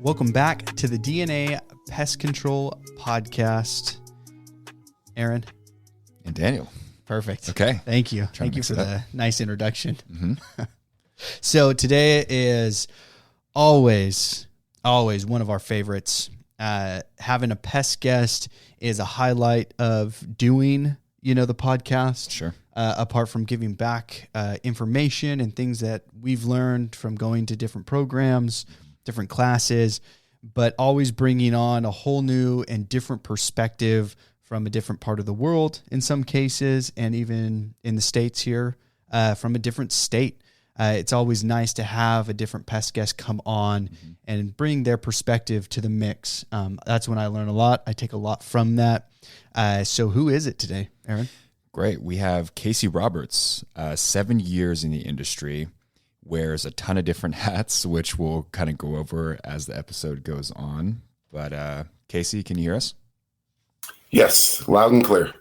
Welcome back to the DNA Pest Control Podcast. Aaron. And Daniel. Perfect. Okay. Thank you. Thank you for the nice introduction. Mm-hmm. So today is always one of our favorites. Having a pest guest is a highlight of doing, the podcast. Sure. Apart from giving back information and things that we've learned from going to different programs, different classes, but always bringing on a whole new and different perspective from a different part of the world in some cases, and even in the States here, from a different state. It's always nice to have a different pest guest come on and bring their perspective to the mix. That's when I learn a lot. I take a lot from that. So who is it today, Aaron? Great. We have Casey Roberts, 7 years in the industry, wears a ton of different hats, which we'll kind of go over as the episode goes on. But Casey, can you hear us? Yes, loud and clear.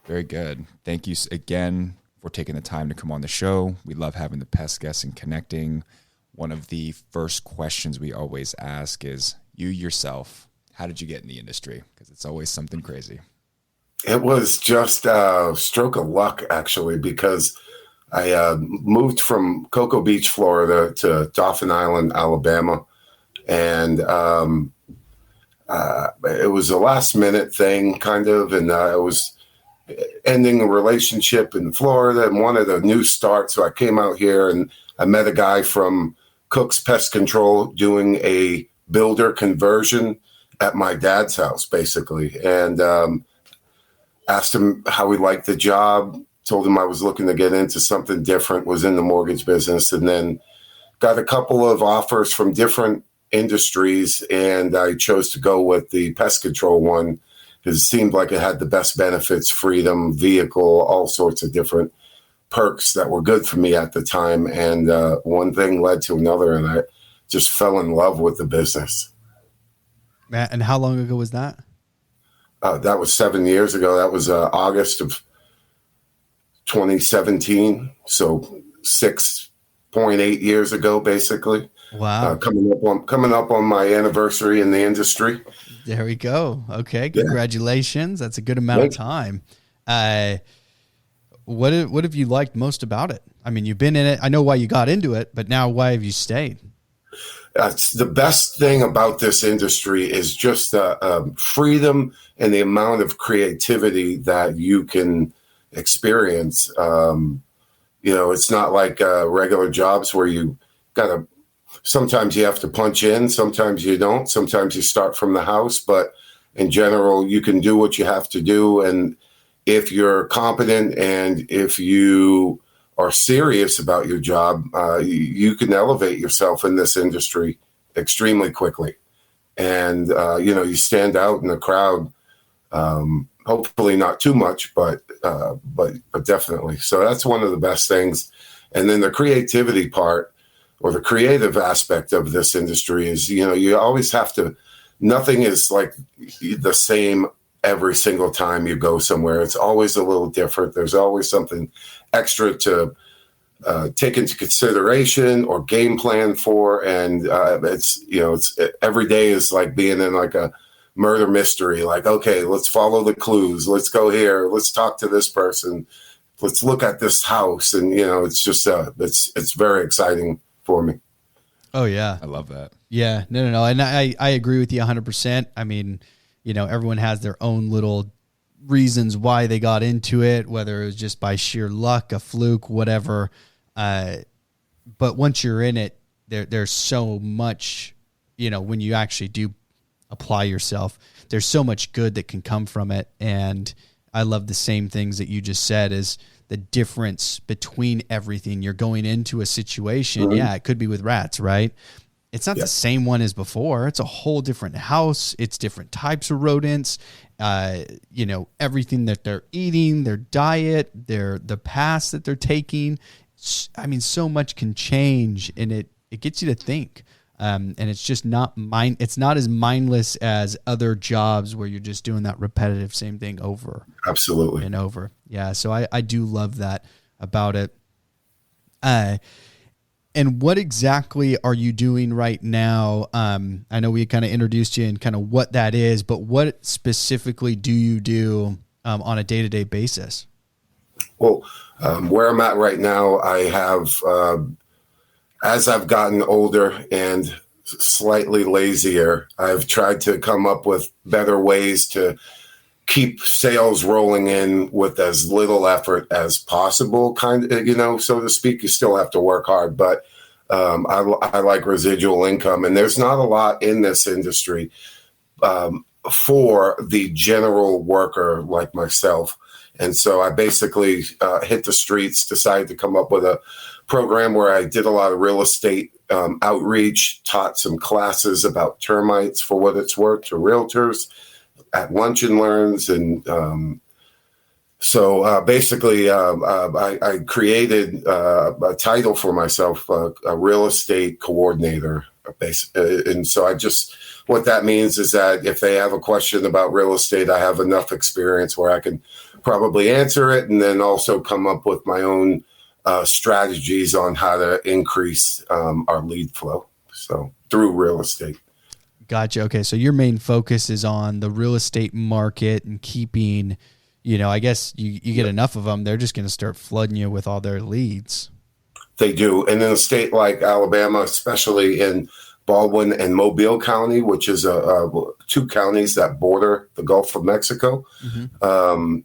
Very good. Thank you again for taking the time to come on the show. We love having the pest guests and connecting. One of the first questions we always ask is, you yourself, how did you get in the industry? Because it's always something crazy. It was just a stroke of luck, actually, because I moved from Cocoa Beach, Florida to Dauphin Island, Alabama. And it was a last minute thing, kind of. And I was ending a relationship in Florida and wanted a new start. So I came out here and I met a guy from Cook's Pest Control doing a builder conversion at my dad's house, basically. And asked him how he liked the job, told him I was looking to get into something different, was in the mortgage business, and then got a couple of offers from different industries, and I chose to go with the pest control one because it seemed like it had the best benefits, freedom, vehicle, all sorts of different perks that were good for me at the time. And one thing led to another, and I just fell in love with the business. And how long ago was that? That was 7 years ago. That was August of 2017. So 6.8 years ago, basically. Wow. Coming up on my anniversary in the industry. There we go. Okay. Congratulations. That's a good amount of time. What have you liked most about it? I mean, you've been in it. I know why you got into it, but now why have you stayed? The best thing about this industry is just the freedom and the amount of creativity that you can experience. It's not like regular jobs where you sometimes you have to punch in, sometimes you don't, sometimes you start from the house, but in general, you can do what you have to do. And if you're competent and if you are serious about your job, you can elevate yourself in this industry extremely quickly. And, you stand out in the crowd, hopefully not too much, but definitely. So that's one of the best things. And then the creativity part or the creative aspect of this industry is, you always have to, nothing is like the same every single time you go somewhere. It's always a little different. There's always something extra to take into consideration or game plan for. And it's every day is like being in like a murder mystery. Like, okay, let's follow the clues. Let's go here. Let's talk to this person. Let's look at this house. And, it's just, it's very exciting for me. Oh yeah. I love that. Yeah, no. And I agree with you 100%. I mean, everyone has their own little reasons why they got into it, whether it was just by sheer luck, a fluke, whatever. But once you're in it, there's so much, when you actually do apply yourself, there's so much good that can come from it. And I love the same things that you just said is the difference between everything. You're going into a situation. Mm-hmm. Yeah, it could be with rats, right? It's not the same one as before. It's a whole different house. It's different types of rodents. Everything that they're eating, their diet, the paths that they're taking. I mean, so much can change, and it gets you to think. And it's just not it's not as mindless as other jobs where you're just doing that repetitive same thing over. Absolutely. And over. Yeah. So I do love that about it. And what exactly are you doing right now? I know we kind of introduced you and kind of what that is, but what specifically do you do on a day-to-day basis? Well, where I'm at right now, I have, as I've gotten older and slightly lazier, I've tried to come up with better ways to keep sales rolling in with as little effort as possible, kind of, so to speak. You still have to work hard, but I like residual income, and there's not a lot in this industry for the general worker like myself. And so I basically hit the streets, decided to come up with a program where I did a lot of real estate outreach, taught some classes about termites for what it's worth to realtors at lunch and learns. And so basically I created a title for myself, a real estate coordinator. And so what that means is that if they have a question about real estate, I have enough experience where I can probably answer it, and then also come up with my own strategies on how to increase our lead flow. So through real estate. Gotcha. Okay. So your main focus is on the real estate market and keeping, I guess you get enough of them, they're just going to start flooding you with all their leads. They do. And in a state like Alabama, especially in Baldwin and Mobile County, which is two counties that border the Gulf of Mexico,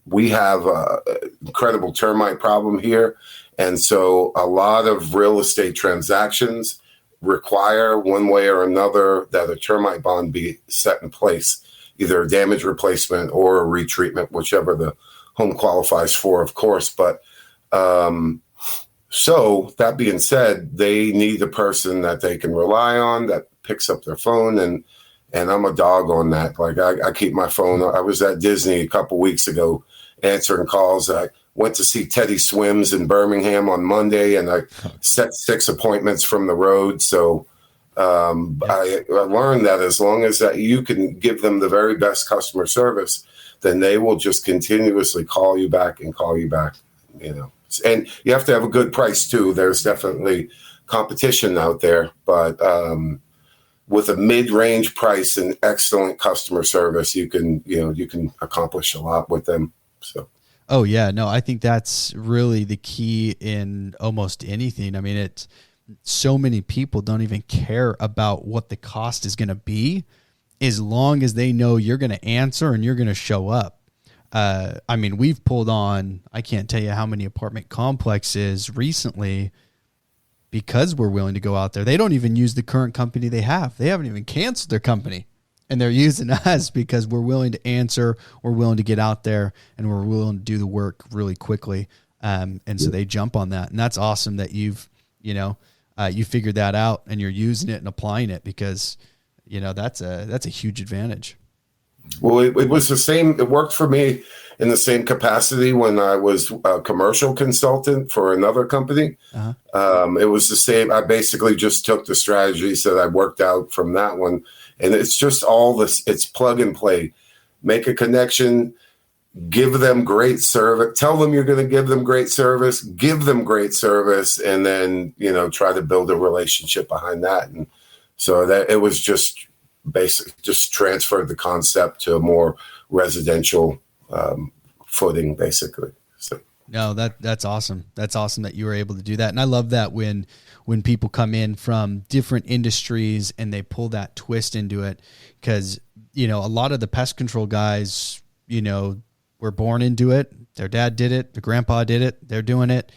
we have an incredible termite problem here. And so a lot of real estate transactions require, one way or another, that a termite bond be set in place, either a damage replacement or a retreatment, whichever the home qualifies for, of course. But so that being said, they need a person that they can rely on, that picks up their phone, and I'm a dog on that. Like I keep my phone. I was at Disney a couple weeks ago answering calls. I went to see Teddy Swims in Birmingham on Monday, and I set 6 appointments from the road. So I learned that as long as that you can give them the very best customer service, then they will just continuously call you back and call you back, And you have to have a good price too. There's definitely competition out there, but with a mid-range price and excellent customer service, you can accomplish a lot with them. So. Oh yeah, no, I think that's really the key in almost anything. I mean, it's so many people don't even care about what the cost is going to be, as long as they know you're going to answer and you're going to show up. I mean, we've pulled on, I can't tell you how many apartment complexes recently because we're willing to go out there. They don't even use the current company they have. They haven't even canceled their company, and they're using us because we're willing to answer, we're willing to get out there, and we're willing to do the work really quickly. And so they jump on that. And that's awesome that you've, you figured that out and you're using it and applying it, because, that's a huge advantage. Well, it was the same. It worked for me in the same capacity when I was a commercial consultant for another company. It was the same. I basically just took the strategies that I worked out from that one. And it's just all this, it's plug and play. Make a connection, give them great service, tell them you're going to give them great service, give them great service, and then, try to build a relationship behind that. And so that it was just just transferred the concept to a more residential footing, basically. So. No, that's awesome. That's awesome that you were able to do that. And I love that when people come in from different industries and they pull that twist into it, because, a lot of the pest control guys, were born into it. Their dad did it. Their grandpa did it. They're doing it.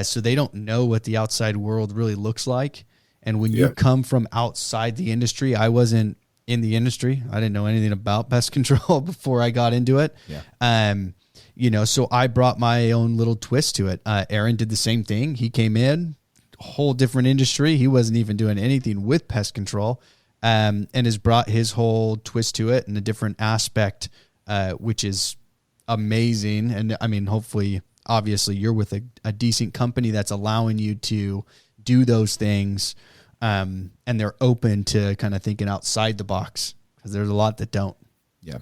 So they don't know what the outside world really looks like. And when you come from outside the industry, I wasn't in the industry. I didn't know anything about pest control before I got into it. So I brought my own little twist to it. Aaron did the same thing. He came in, whole different industry. He wasn't even doing anything with pest control, and has brought his whole twist to it and a different aspect, which is amazing. And I mean, hopefully, obviously, you're with a decent company that's allowing you to do those things, and they're open to kind of thinking outside the box, because there's a lot that don't. Yeah.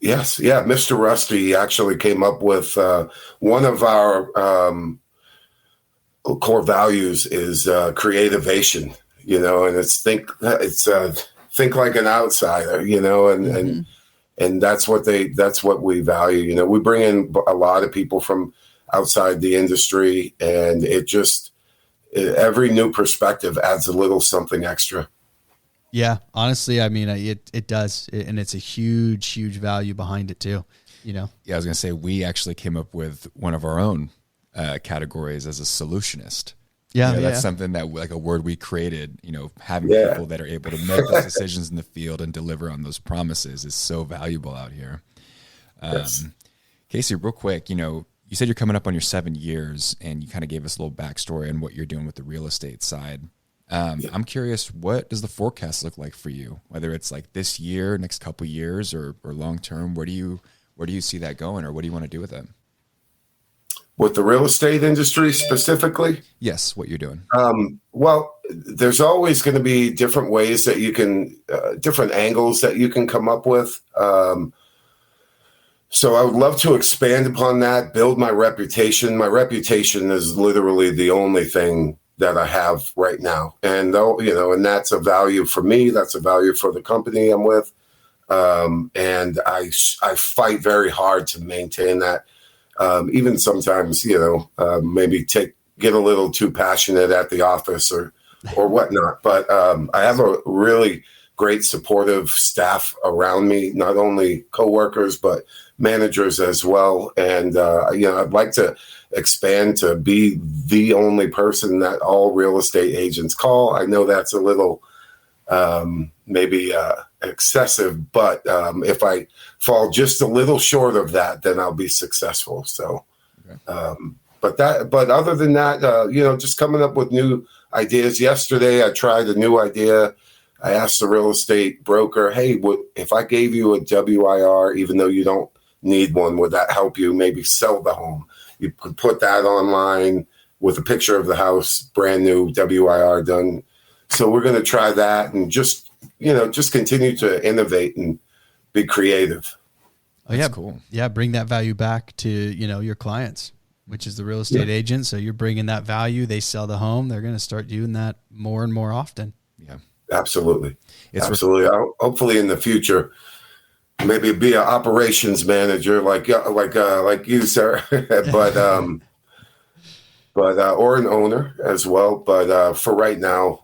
Yes. Yeah. Mr. Rusty actually came up with one of our core values is creativation, and think like an outsider, and that's what we value. We bring in a lot of people from outside the industry, and every new perspective adds a little something extra. Yeah, honestly, I mean, it does, and it's a huge, huge value behind it too. Yeah, I was gonna say we actually came up with one of our own categories as a solutionist. Yeah, that's something that, like, a word we created. Having people that are able to make those decisions in the field and deliver on those promises is so valuable out here. Yes. Casey, real quick, you said you're coming up on your 7 years, and you kind of gave us a little backstory on what you're doing with the real estate side. I'm curious, what does the forecast look like for you? Whether it's like this year, next couple years, or long term, where do you see that going, or what do you want to do with it? With the real estate industry specifically? Yes, what you're doing. Well, there's always going to be different ways that you can, different angles that you can come up with. So I would love to expand upon that, build my reputation. My reputation is literally the only thing that I have right now. And and that's a value for me. That's a value for the company I'm with. And I fight very hard to maintain that. Even sometimes, maybe get a little too passionate at the office or whatnot. But I have a really great supportive staff around me, not only coworkers, but managers as well. And, I'd like to expand to be the only person that all real estate agents call. I know that's a little maybe excessive, but if I fall just a little short of that, then I'll be successful. So, but other than that, just coming up with new ideas. Yesterday, I tried a new idea. I asked the real estate broker, hey, if I gave you a WIR, even though you don't need one, would that help you maybe sell the home? You could put that online with a picture of the house, brand new WIR done. So we're going to try that and just continue to innovate and be creative. Oh, yeah, cool. Yeah, bring that value back to, your clients, which is the real estate agent. So you're bringing that value. They sell the home. They're going to start doing that more and more often. Yeah, absolutely. Absolutely. Hopefully in the future, maybe be an operations manager like you, sir, but or an owner as well. But for right now,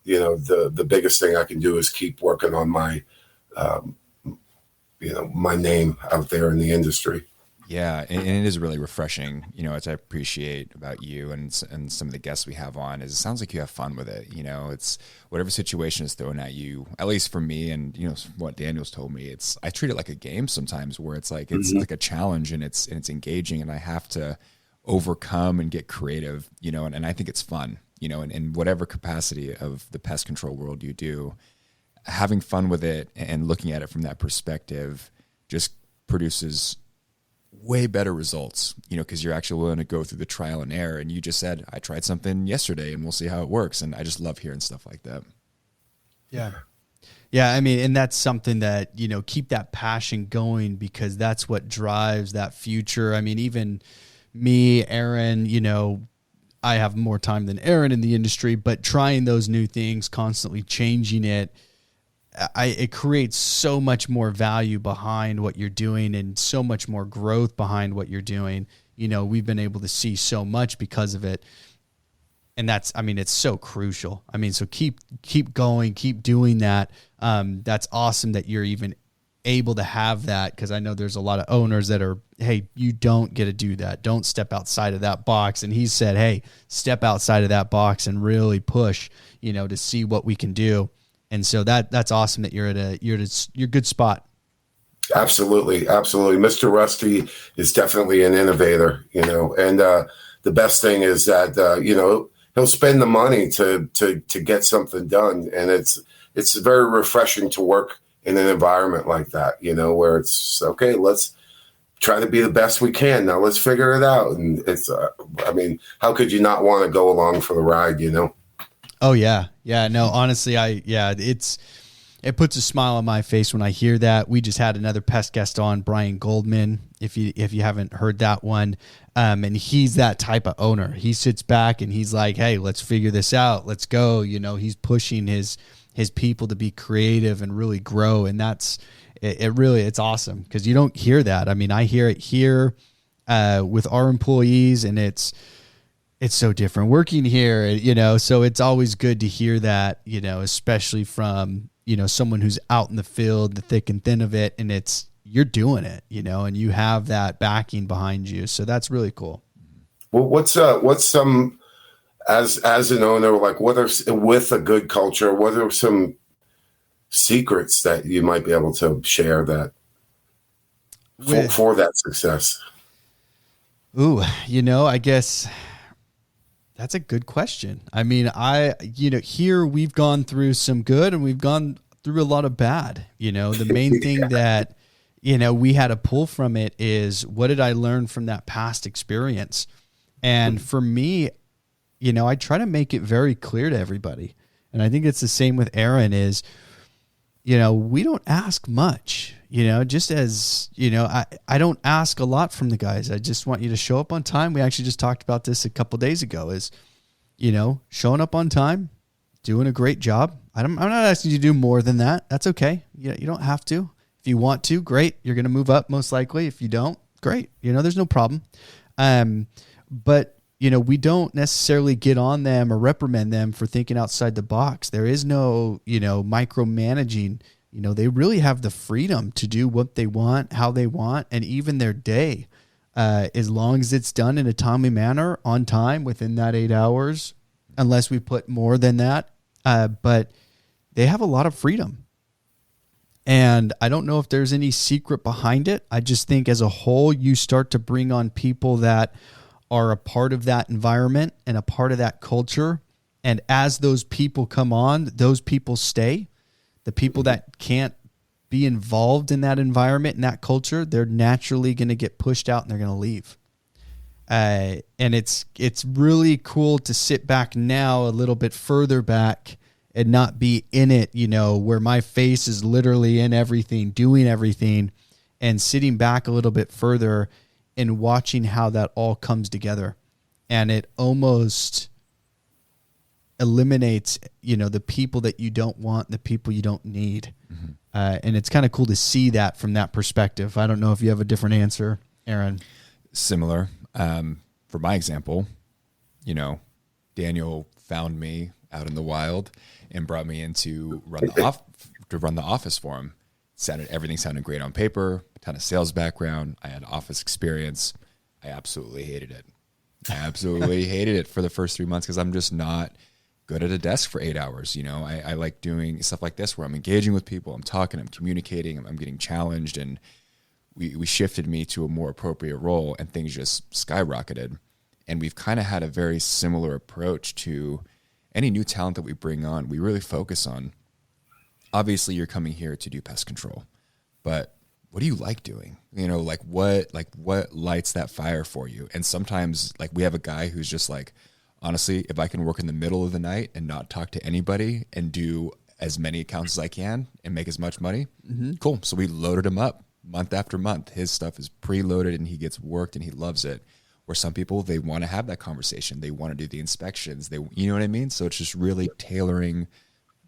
the biggest thing I can do is keep working on my, my name out there in the industry. Yeah, and it is really refreshing, as I appreciate about you and some of the guests we have on, is it sounds like you have fun with it. It's whatever situation is thrown at you, at least for me, and what Daniel's told me, I treat it like a game sometimes, where it's like it's like a challenge, and it's engaging, and I have to overcome and get creative, and I think it's fun, in whatever capacity of the pest control world you do, having fun with it and looking at it from that perspective just produces way better results, because you're actually willing to go through the trial and error. And you just said, I tried something yesterday and we'll see how it works. And I just love hearing stuff like that. Yeah. Yeah. I mean, and that's something that, keep that passion going, because that's what drives that future. I mean, even me, Aaron, I have more time than Aaron in the industry, but trying those new things, constantly changing it, it creates so much more value behind what you're doing and so much more growth behind what you're doing. We've been able to see so much because of it. And it's so crucial. So keep going, keep doing that. That's awesome that you're even able to have that, because I know there's a lot of owners that are, hey, you don't get to do that. Don't step outside of that box. And he said, hey, step outside of that box and really push, to see what we can do. And so that's awesome that you're at a good spot. Absolutely. Mr. Rusty is definitely an innovator, and the best thing is that, he'll spend the money to get something done. And it's very refreshing to work in an environment like that, where it's okay, let's try to be the best we can. Now let's figure it out. And it's, how could you not want to go along for the ride, Oh yeah. Yeah. No, honestly, it puts a smile on my face when I hear that. We just had another pest guest on, Brian Goldman. if you haven't heard that one. And he's that type of owner. He sits back and he's like, hey, let's figure this out. Let's go. He's pushing his people to be creative and really grow. And it's awesome because you don't hear that. I mean, I hear it here with our employees, and it's so different working here, so it's always good to hear that, especially from, someone who's out in the field, the thick and thin of it, and you're doing it, and you have that backing behind you. So that's really cool. Well, what's some, as an owner, like with a good culture, what are some secrets that you might be able to share that for that success? Ooh, I guess that's a good question. I mean, here we've gone through some good and we've gone through a lot of bad. The main thing that, we had to pull from it is, what did I learn from that past experience? And for me, I try to make it very clear to everybody. And I think it's the same with Aaron is, we don't ask much, just as, I don't ask a lot from the guys. I just want you to show up on time. We actually just talked about this a couple days ago is, showing up on time, doing a great job. I'm not asking you to do more than that. That's okay. You don't have to. If you want to, great. You're going to move up most likely. If you don't, great. There's no problem. But we don't necessarily get on them or reprimand them for thinking outside the box. There is no, micromanaging. They really have the freedom to do what they want, how they want, and even their day, as long as it's done in a timely manner, on time, within that 8 hours, unless we put more than that. But they have a lot of freedom. And I don't know if there's any secret behind it. I just think as a whole, you start to bring on people that are a part of that environment and a part of that culture. And as those people come on, those people stay. The people that can't be involved in that environment and that culture, they're naturally going to get pushed out and they're going to leave. And it's really cool to sit back now a little bit further back and not be in it, where my face is literally in everything, doing everything, and sitting back a little bit further and watching how that all comes together. And it almost eliminates, the people that you don't want, the people you don't need. Mm-hmm. And it's kind of cool to see that from that perspective. I don't know if you have a different answer, Aaron. Similar. For my example, Daniel found me out in the wild and brought me in to run the office for him. Everything sounded great on paper, a ton of sales background. I had office experience. I absolutely hated it. I absolutely hated it for the first 3 months because I'm just not good at a desk for 8 hours. I like doing stuff like this where I'm engaging with people, I'm talking, I'm communicating, I'm getting challenged. And we shifted me to a more appropriate role and things just skyrocketed. And we've kind of had a very similar approach to any new talent that we bring on. We really focus on, obviously you're coming here to do pest control, but what do you like doing? What lights that fire for you? And sometimes we have a guy who's just like, honestly, if I can work in the middle of the night and not talk to anybody and do as many accounts as I can and make as much money, cool. So we loaded him up month after month. His stuff is preloaded and he gets worked and he loves it. Where some people, they want to have that conversation. They want to do the inspections. You know what I mean? So it's just really tailoring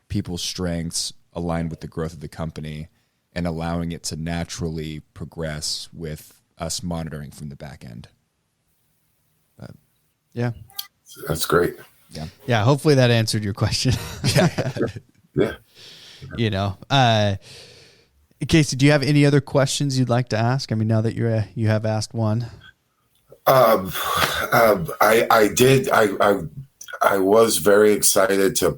people's strengths aligned with the growth of the company and allowing it to naturally progress with us monitoring from the back end. Yeah. That's great. Yeah. Yeah. Hopefully that answered your question. Yeah. Casey, do you have any other questions you'd like to ask? I mean, now that you have asked one. I did. I was very excited to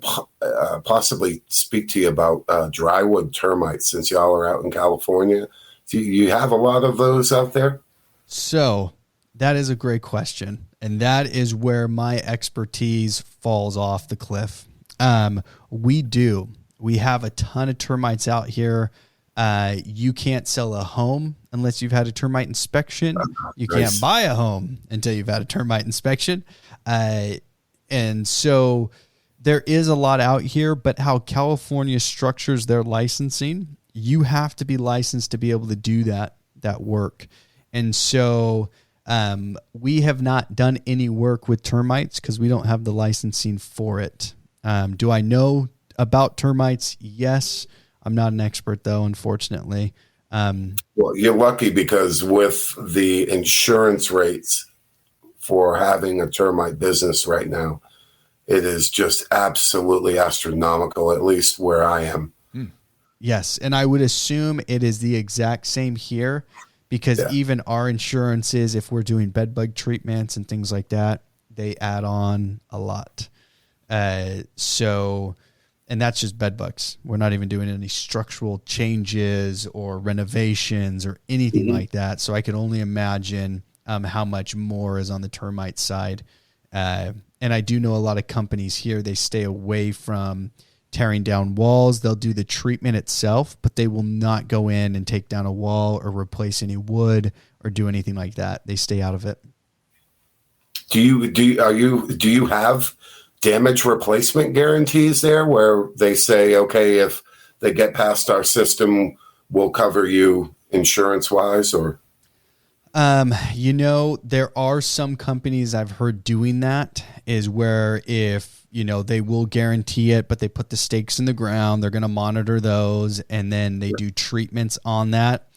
possibly speak to you about drywood termites since y'all are out in California. Do you have a lot of those out there? So that is a great question. And that is where my expertise falls off the cliff. We have a ton of termites out here. You can't sell a home unless you've had a termite inspection. You can't buy a home until you've had a termite inspection. And so there is a lot out here, but how California structures their licensing, you have to be licensed to be able to do that work. And so we have not done any work with termites because we don't have the licensing for it. Do I know about termites? Yes. I'm not an expert though, unfortunately. Well, you're lucky because with the insurance rates for having a termite business right now, it is just absolutely astronomical, at least where I am. Yes. And I would assume it is the exact same here because even our insurances, if we're doing bed bug treatments and things like that, they add on a lot. And that's just bed bugs. We're not even doing any structural changes or renovations or anything like that. So I could only imagine how much more is on the termite side. And I do know a lot of companies here, they stay away from tearing down walls. They'll do the treatment itself, but they will not go in and take down a wall or replace any wood or do anything like that. They stay out of it. Do you have damage replacement guarantees there where they say, okay, if they get past our system, we'll cover you insurance wise? Or there are some companies I've heard doing that, is where if they will guarantee it, but they put the stakes in the ground, they're going to monitor those, and then they do treatments on that.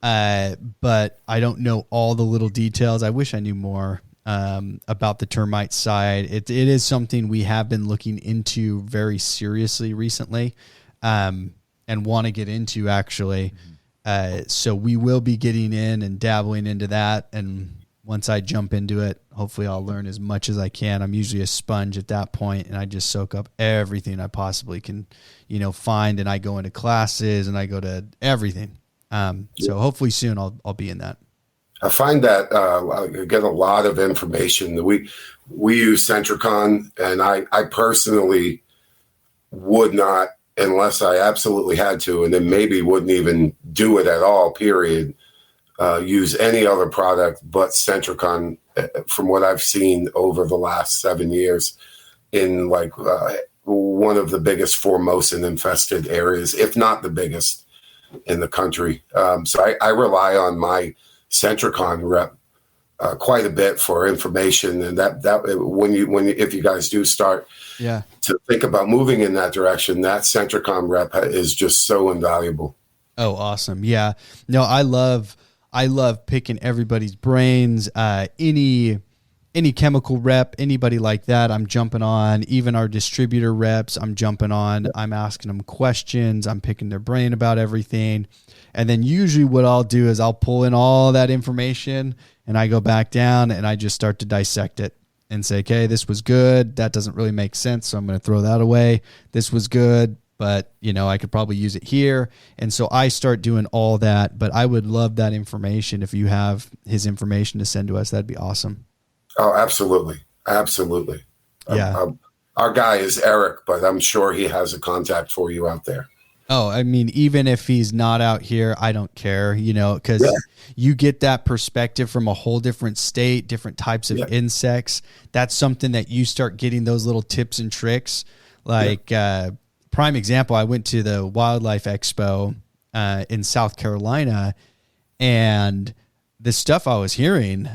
But I don't know all the little details. I wish I knew more about the termite side. It is something we have been looking into very seriously recently, and want to get into actually. So we will be getting in and dabbling into that. And once I jump into it, hopefully I'll learn as much as I can. I'm usually a sponge at that point, and I just soak up everything I possibly can, find. And I go into classes and I go to everything. So hopefully soon I'll be in that. I find that I get a lot of information. We use Centricon, and I personally would not, unless I absolutely had to, and then maybe wouldn't even do it at all, period, use any other product but Centricon from what I've seen over the last 7 years in one of the biggest formosan infested areas, if not the biggest in the country. So I rely on my Centricon rep quite a bit for information, and that if you guys do start to think about moving in that direction, that Centricon rep is just so invaluable. Oh, awesome. Yeah. No, I love picking everybody's brains. Any chemical rep, anybody like that, I'm jumping on. Even our distributor reps, I'm jumping on. I'm asking them questions. I'm picking their brain about everything. And then usually what I'll do is I'll pull in all that information and I go back down and I just start to dissect it and say, okay, this was good. That doesn't really make sense, so I'm going to throw that away. This was good, but I could probably use it here. And so I start doing all that, but I would love that information. If you have his information to send to us, that'd be awesome. Oh, absolutely. Absolutely. Yeah. Our guy is Eric, but I'm sure he has a contact for you out there. Oh, I mean, even if he's not out here, I don't care, because you get that perspective from a whole different state, different types of insects. That's something that you start getting those little tips and tricks. Prime example, I went to the Wildlife Expo in South Carolina, and the stuff I was hearing,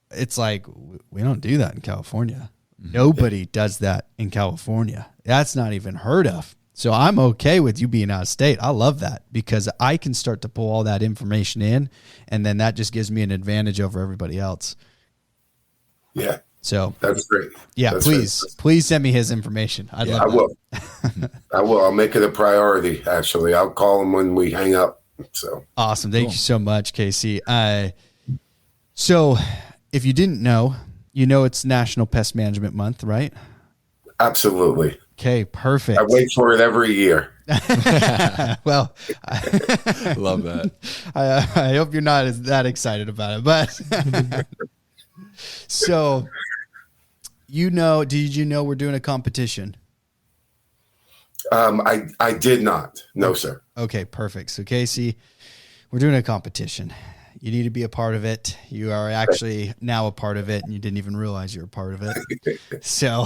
it's like, we don't do that in California. Nobody does that in California. That's not even heard of. So I'm okay with you being out of state. I love that because I can start to pull all that information in, and then that just gives me an advantage over everybody else. Yeah. So that's great. Yeah, that's please send me his information. I'd love that. I will. I'll make it a priority. Actually, I'll call him when we hang up. So awesome. Thank you so much, Casey. So if you didn't know, it's National Pest Management Month, right? Absolutely. Okay, perfect. I wait for it every year. Well, love that. I hope you're not that excited about it, but so did you know we're doing a competition? I did not. No, sir. Okay, perfect. So Casey, we're doing a competition. You need to be a part of it. You are actually now a part of it, and you didn't even realize you're a part of it. So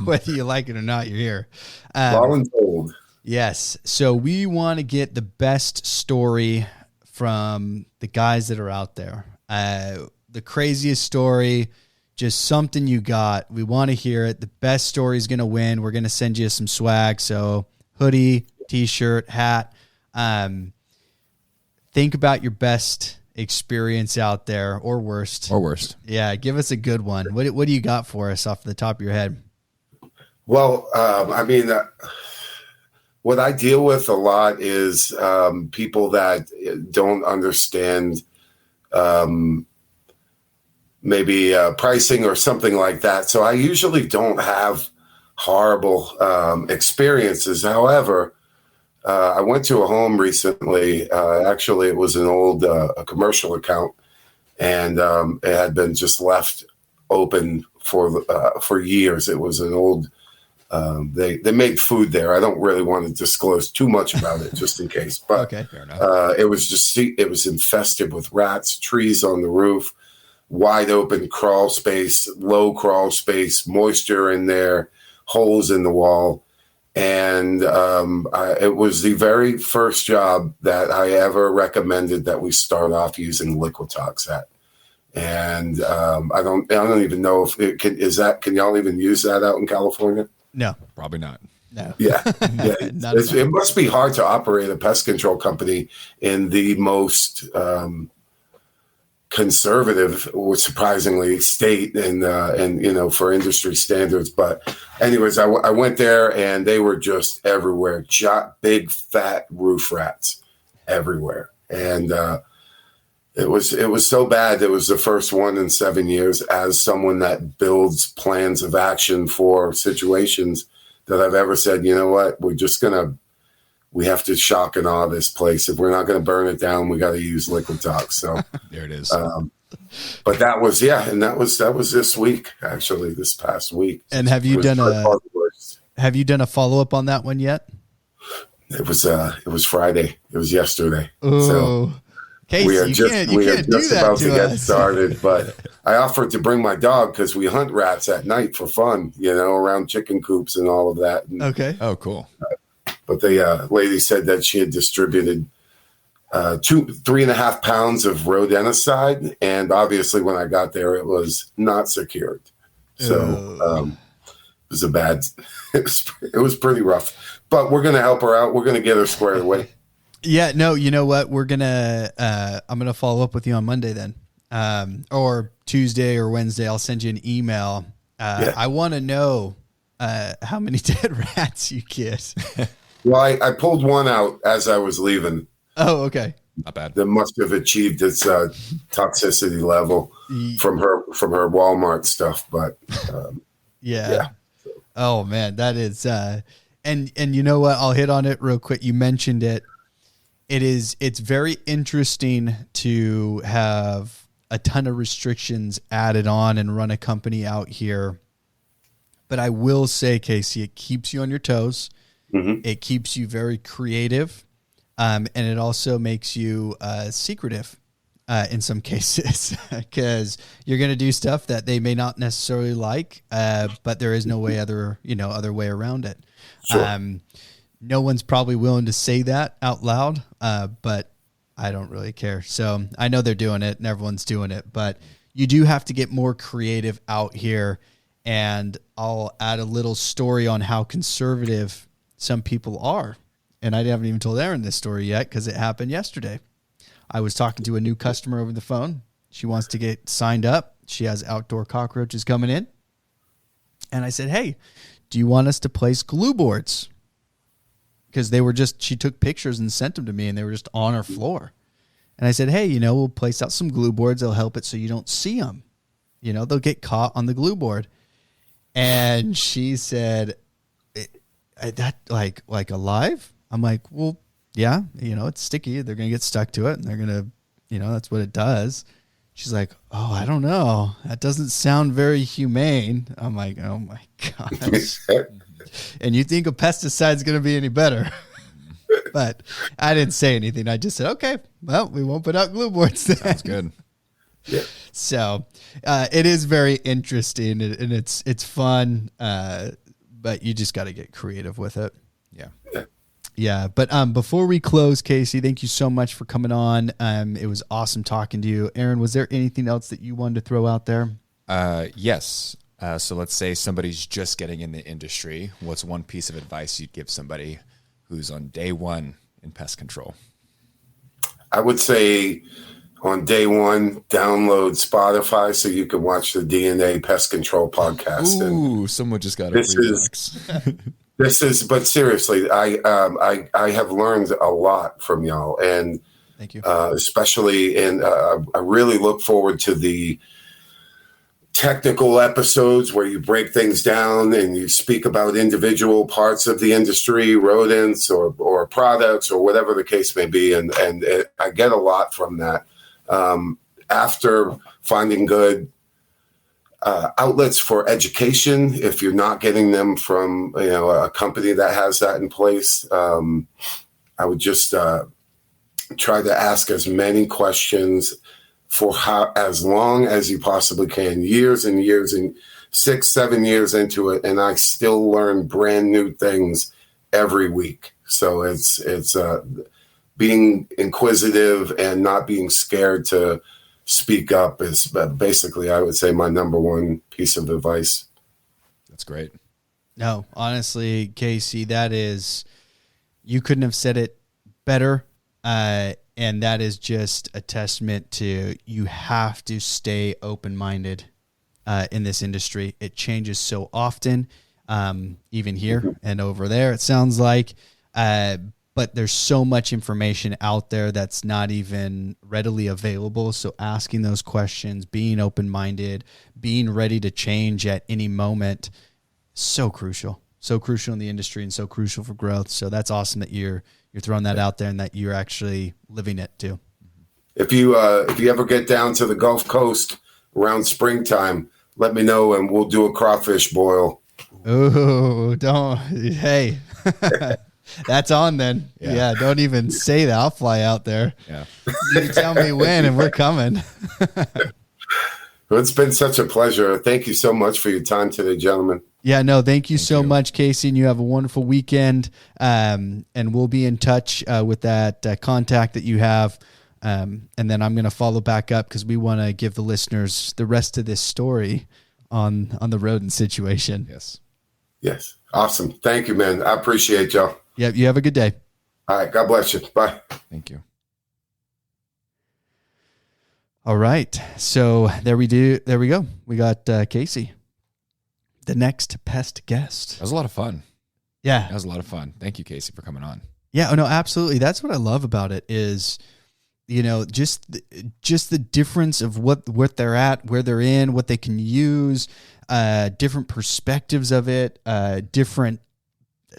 whether you like it or not, you're here. Voluntold. Yes. So we want to get the best story from the guys that are out there. The craziest story, just something you got. We want to hear it. The best story is going to win. We're going to send you some swag. So hoodie, t-shirt, hat. Think about your best experience out there, or worst. Yeah, give us a good one. What do you got for us off the top of your head? Well, what I deal with a lot is people that don't understand maybe pricing or something like that. So I usually don't have horrible experiences. However, I went to a home recently. Actually, it was an old a commercial account, and it had been just left open for years. It was an old. They made food there. I don't really want to disclose too much about it, just in case. But okay, fair enough. It was infested with rats, trees on the roof, wide open crawl space, low crawl space, moisture in there, holes in the wall. And it was the very first job that I ever recommended that we start off using Liquitox at. And I don't even know if it can. Can y'all even use that out in California? No, probably not. No. Yeah. It must be hard to operate a pest control company in the most conservative, or surprisingly, state and for industry standards. But anyways, I went there and they were just everywhere, big fat roof rats everywhere, and it was so bad. It was the first one in 7 years, as someone that builds plans of action for situations, that I've ever said, you know what, we have to shock and awe this place. If we're not going to burn it down, we got to use Liquitox. So there it is. But that was that was this week, actually, this past week. And have you done a follow up on that one yet? It was Friday. It was yesterday. Ooh. So Casey, we are just about to get started, but I offered to bring my dog because we hunt rats at night for fun, around chicken coops and all of that. And, okay. Oh, cool. But the lady said that she had distributed 3.5 pounds of rodenticide, and obviously when I got there, it was not secured. So it was it was pretty rough. But we're going to help her out. We're going to get her squared away. Yeah, no, you know what? I'm going to follow up with you on Monday then, or Tuesday or Wednesday. I'll send you an email. I want to know how many dead rats you get. Well, I pulled one out as I was leaving. Oh, okay. Not bad. That must have achieved its toxicity level from her Walmart stuff. But yeah. Oh man, that is, and you know what? I'll hit on it real quick. You mentioned it. It's very interesting to have a ton of restrictions added on and run a company out here. But I will say, Casey, it keeps you on your toes. Mm-hmm. It keeps you very creative. And it also makes you secretive in some cases, because you're going to do stuff that they may not necessarily like, but there is no way other way around it. Sure. No one's probably willing to say that out loud, but I don't really care. So I know they're doing it and everyone's doing it, but you do have to get more creative out here. And I'll add a little story on how conservative some people are. And I haven't even told Erin this story yet because it happened yesterday. I was talking to a new customer over the phone. She wants to get signed up. She has outdoor cockroaches coming in. And I said, hey, do you want us to place glue boards? Because she took pictures and sent them to me and they were just on her floor. And I said, hey, we'll place out some glue boards. They'll help it so you don't see them. They'll get caught on the glue board. And she said, that like alive? I'm like, well, yeah, it's sticky. They're going to get stuck to it and they're going to, that's what it does. She's like, oh, I don't know. That doesn't sound very humane. I'm like, oh my gosh. And you think a pesticide is going to be any better? But I didn't say anything. I just said, okay, well, we won't put out glue boards then. Sounds good. Yeah. So it is very interesting and it's fun, but you just got to get creative with it. Yeah. Yeah. But before we close, Casey, thank you so much for coming on. It was awesome talking to you. Aaron, was there anything else that you wanted to throw out there? Yes. So let's say somebody's just getting in the industry. What's one piece of advice you'd give somebody who's on day one in pest control? I would say on day one, download Spotify so you can watch the DNA Pest Control podcast. Ooh, someone just got a free box. But seriously, I have learned a lot from y'all, and Thank you. Especially I really look forward to the technical episodes where you break things down and you speak about individual parts of the industry, rodents or products or whatever the case may be. And I get a lot from that. After finding good outlets for education, if you're not getting them from a company that has that in place, I would just try to ask as many questions for as long as you possibly can, years and years, and 6-7 years into it, and I still learn brand new things every week. So it's being inquisitive and not being scared to speak up is basically, I would say, my number one piece of advice. That's great. No, honestly, Casey, you couldn't have said it better. And that is just a testament to you have to stay open-minded in this industry. It changes so often, even here and over there, it sounds like. But there's so much information out there that's not even readily available. So asking those questions, being open-minded, being ready to change at any moment, so crucial in the industry and so crucial for growth. So that's awesome that you're throwing that out there and that you're actually living it too. If you ever get down to the Gulf Coast around springtime, let me know and we'll do a crawfish boil. Oh, don't. Hey, that's on then. Yeah. Don't even say that. I'll fly out there. Yeah. You tell me when and we're coming. Well, it's been such a pleasure. Thank you so much for your time today, gentlemen. Yeah, no, thank you so much, Casey, and you have a wonderful weekend. And we'll be in touch with that contact that you have. And then I'm going to follow back up because we want to give the listeners the rest of this story on the rodent situation. Yes. Awesome. Thank you, man. I appreciate y'all. Yeah, you have a good day. All right. God bless you. Bye. Thank you. All right. So there we go. We got Casey, the next pest guest. That was a lot of fun. Yeah. That was a lot of fun. Thank you, Casey, for coming on. Yeah. Oh, no, absolutely. That's what I love about it is, just the difference of what they're at, where they're in, what they can use, different perspectives of it, different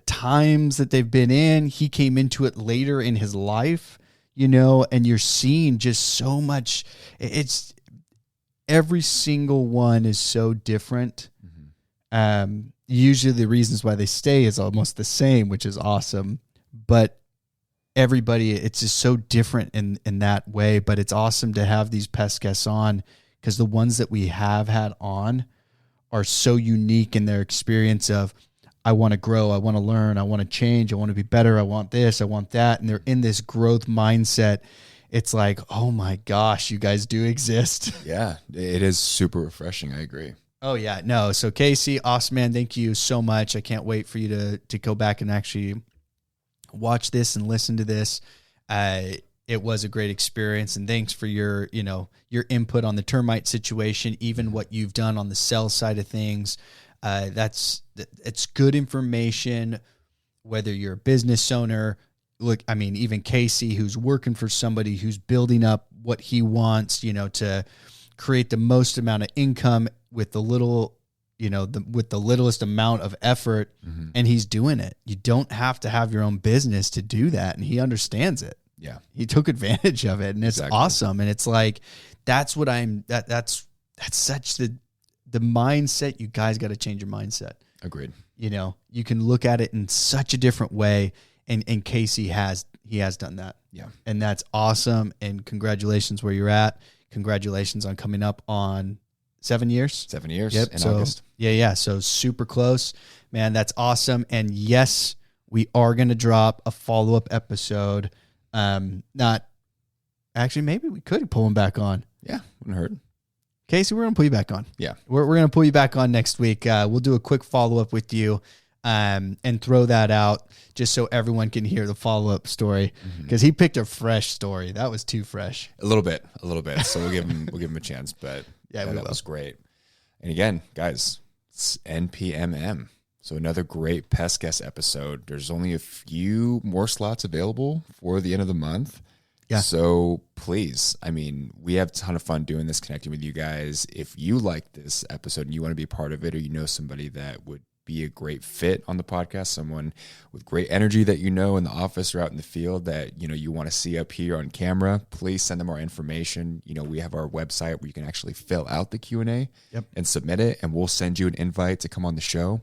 times that they've been in. He came into it later in his life, and you're seeing just so much. It's every single one is so different. Mm-hmm. Usually the reasons why they stay is almost the same, which is awesome, but everybody, it's just so different in that way. But it's awesome to have these pest guests on because the ones that we have had on are so unique in their experience of, I want to grow, I want to learn, I want to change, I want to be better, I want this, I want that. And they're in this growth mindset. It's like, oh my gosh, you guys do exist. Yeah, it is super refreshing. I agree. Oh yeah, no. So Casey, awesome, man. Thank you so much. I can't wait for you to go back and actually watch this and listen to this. It was a great experience, and thanks for your input on the termite situation, even what you've done on the cell side of things. It's good information, whether you're a business owner. Look, I mean, even Casey, who's working for somebody who's building up what he wants, to create the most amount of income with the little, with the littlest amount of effort, mm-hmm. and he's doing it. You don't have to have your own business to do that, and he understands it. Yeah, he took advantage of it, and it's awesome. And it's like that's such the mindset. You guys got to change your mindset. Agreed. You can look at it in such a different way, and Casey has done that. Yeah, and that's awesome. And congratulations where you're at. Congratulations on coming up on 7 years. 7 years. Yep. In August. Yeah. So super close, man. That's awesome. And yes, we are going to drop a follow-up episode. Not actually, maybe we could pull him back on. Yeah, wouldn't hurt. Casey, we're going to pull you back on. Yeah. We're going to pull you back on next week. We'll do a quick follow-up with you and throw that out just so everyone can hear the follow-up story, because he picked a fresh story. That was too fresh. A little bit. So we'll give him a chance, but Yeah, that was great. And again, guys, it's NPMM. So another great Pest Guest episode. There's only a few more slots available for the end of the month. Yeah. So please, I mean, we have a ton of fun doing this, connecting with you guys. If you like this episode and you want to be a part of it, or you know somebody that would be a great fit on the podcast, someone with great energy that you know in the office or out in the field that you want to see up here on camera, please send them our information. We have our website where you can actually fill out the Q&A and submit it, and we'll send you an invite to come on the show.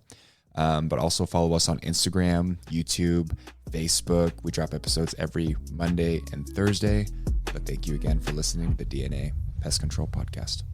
But also follow us on Instagram, YouTube, Facebook. We drop episodes every Monday and Thursday. But thank you again for listening to the DNA Pest Control Podcast.